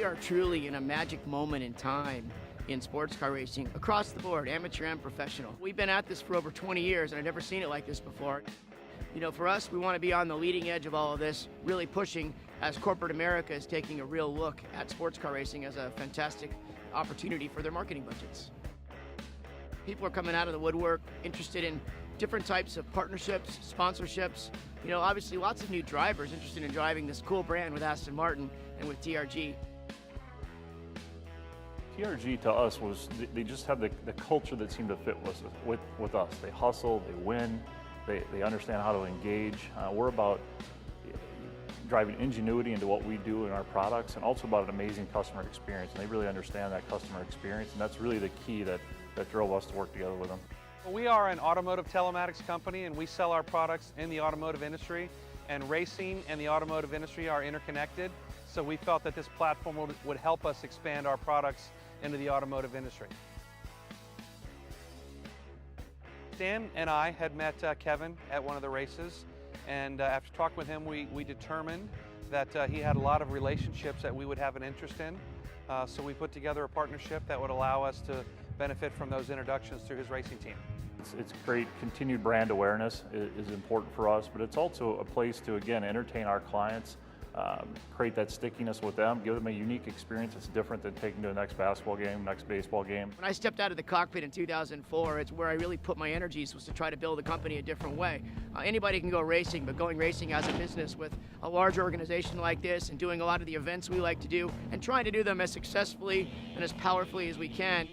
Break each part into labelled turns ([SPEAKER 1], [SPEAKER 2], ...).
[SPEAKER 1] are truly in a magic moment in time in sports car racing across the board, amateur and professional. We've been at this for over 20 years and I've never seen it like this before. You know, for us, we want to be on the leading edge of all of this, really pushing as corporate America is taking a real look at sports car racing as a fantastic opportunity for their marketing budgets. People are coming out of the woodwork, interested in different types of partnerships, sponsorships. You know, obviously lots of new drivers interested in driving this cool brand with Aston Martin and with TRG.
[SPEAKER 2] TRG to us was, they just have the culture that seemed to fit with us. They hustle, they win, they understand how to engage. We're about driving ingenuity into what we do in our products and also about an amazing customer experience. And they really understand that customer experience, and that's really the key that drove us to work together with them.
[SPEAKER 3] Well, we are an automotive telematics company and we sell our products in the automotive industry, and racing and the automotive industry are interconnected. So we felt that this platform would help us expand our products into the automotive industry. Dan and I had met Kevin at one of the races, and after talking with him, we determined that he had a lot of relationships that we would have an interest in. So we put together a partnership that would allow us to benefit from those introductions through his racing team.
[SPEAKER 2] It's great. Continued brand awareness is important for us, but it's also a place to, again, entertain our clients, create that stickiness with them, give them a unique experience that's different than taking to the next basketball game, next baseball game.
[SPEAKER 1] When I stepped out of the cockpit in 2004, it's where I really put my energies, was to try to build a company a different way. Anybody can go racing, but going racing as a business with a large organization like this and doing a lot of the events we like to do and trying to do them as successfully and as powerfully as we can,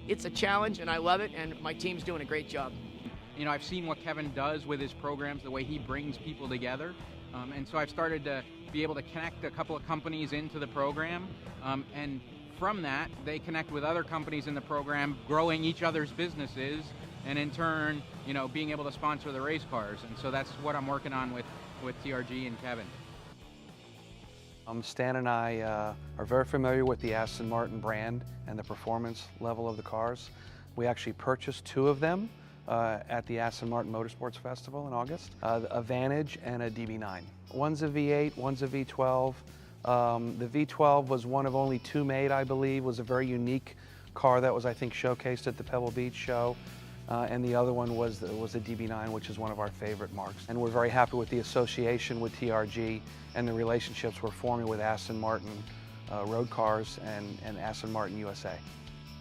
[SPEAKER 1] it's a challenge and I love it, and my team's doing a great job.
[SPEAKER 4] You know, I've seen what Kevin does with his programs, the way he brings people together. And so I've started to be able to connect a couple of companies into the program. And from that, they connect with other companies in the program, growing each other's businesses, and in turn, you know, being able to sponsor the race cars. And so that's what I'm working on with TRG and Kevin.
[SPEAKER 3] Stan and I are very familiar with the Aston Martin brand and the performance level of the cars. We actually purchased two of them at the Aston Martin Motorsports Festival in August, a Vantage and a DB9. One's a V8, one's a V12. The V12 was one of only two made, I believe. It was a very unique car that was, I think, showcased at the Pebble Beach show. And the other one was a DB9, which is one of our favorite marks. And we're very happy with the association with TRG and the relationships we're forming with Aston Martin road cars and Aston Martin USA.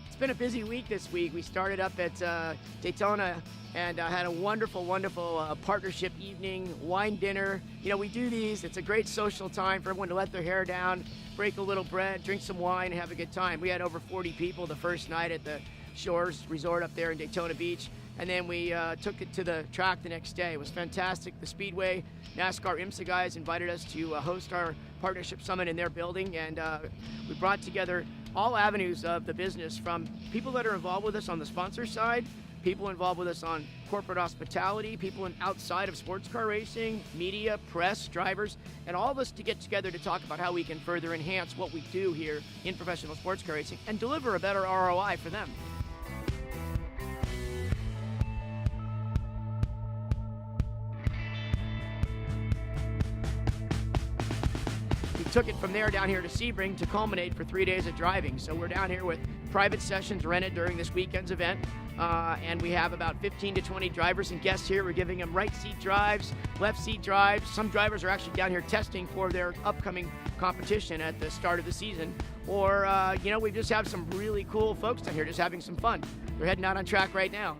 [SPEAKER 1] It's been a busy week this week. We started up at Daytona and had a wonderful partnership evening, wine dinner. You know, we do these, it's a great social time for everyone to let their hair down, break a little bread, drink some wine, and have a good time. We had over 40 people the first night at the Shores Resort up there in Daytona Beach, and then we took it to the track the next day. It was fantastic. The Speedway NASCAR IMSA guys invited us to host our partnership summit in their building, and we brought together all avenues of the business, from people that are involved with us on the sponsor side, people involved with us on corporate hospitality, people outside of sports car racing, media, press, drivers, and all of us to get together to talk about how we can further enhance what we do here in professional sports car racing and deliver a better ROI for them. Took it from there down here to Sebring to culminate for 3 days of driving. So we're down here with private sessions rented during this weekend's event, and we have about 15 to 20 drivers and guests here. We're giving them right seat drives, left seat drives. Some drivers are actually down here testing for their upcoming competition at the start of the season. Or, you know, we just have some really cool folks down here just having some fun. They're heading out on track right now.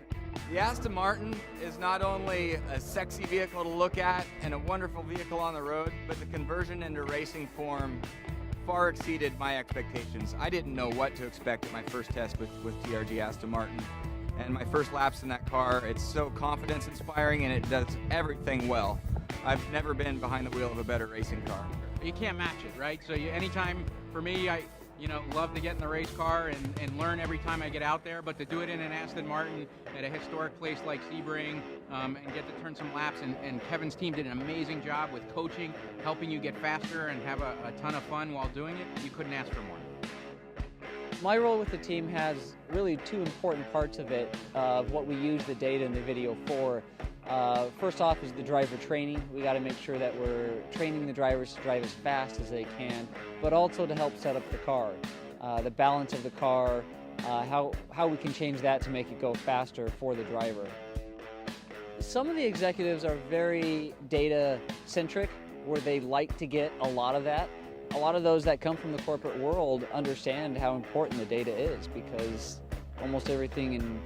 [SPEAKER 5] The Aston Martin is not only a sexy vehicle to look at and a wonderful vehicle on the road, but the conversion into racing form far exceeded my expectations. I didn't know what to expect at my first test with TRG Aston Martin. And my first laps in that car, it's so confidence inspiring and it does everything well. I've never been behind the wheel of a better racing car.
[SPEAKER 4] You can't match it, right? So anytime, for me, I love to get in the race car and learn every time I get out there, but to do it in an Aston Martin at a historic place like Sebring and get to turn some laps, and Kevin's team did an amazing job with coaching, helping you get faster and have a ton of fun while doing it. You couldn't ask for more.
[SPEAKER 6] My role with the team has really two important parts of it, of what we use the data and the video for. First off is the driver training. We got to make sure that we're training the drivers to drive as fast as they can, but also to help set up the car. The balance of the car, how we can change that to make it go faster for the driver. Some of the executives are very data-centric, where they like to get a lot of that. A lot of those that come from the corporate world understand how important the data is, because almost everything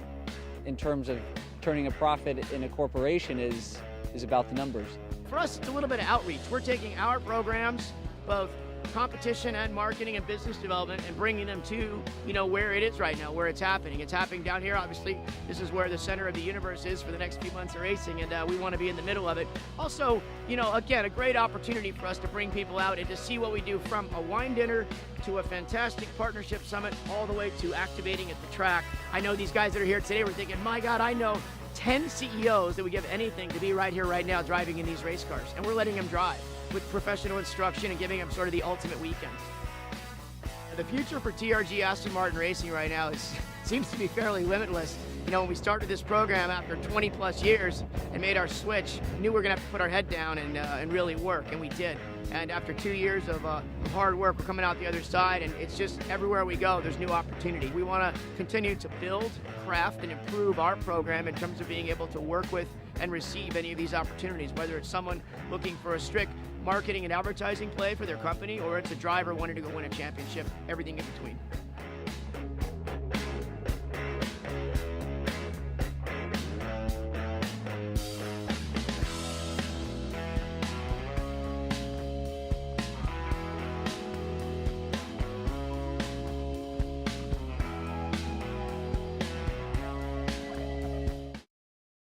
[SPEAKER 6] in terms of turning a profit in a corporation is about the numbers.
[SPEAKER 1] For us, it's a little bit of outreach. We're taking our programs, both competition and marketing and business development, and bringing them to, where it is right now, where it's happening. It's happening down here. Obviously, this is where the center of the universe is for the next few months of racing, and we want to be in the middle of it. Also, again, a great opportunity for us to bring people out and to see what we do, from a wine dinner to a fantastic partnership summit, all the way to activating at the track. I know these guys that are here today were thinking, my God, I know 10 CEOs that would give anything to be right here, right now, driving in these race cars, and we're letting them drive with professional instruction and giving them sort of the ultimate weekend. The future for TRG Aston Martin Racing right now seems to be fairly limitless. When we started this program after 20 plus years and made our switch, we knew we were going to have to put our head down and really work, and we did. And after 2 years of hard work, we're coming out the other side, and it's just everywhere we go, there's new opportunity. We want to continue to build, craft, and improve our program in terms of being able to work with and receive any of these opportunities, whether it's someone looking for a strict marketing and advertising play for their company, or it's a driver wanting to go win a championship, everything in between.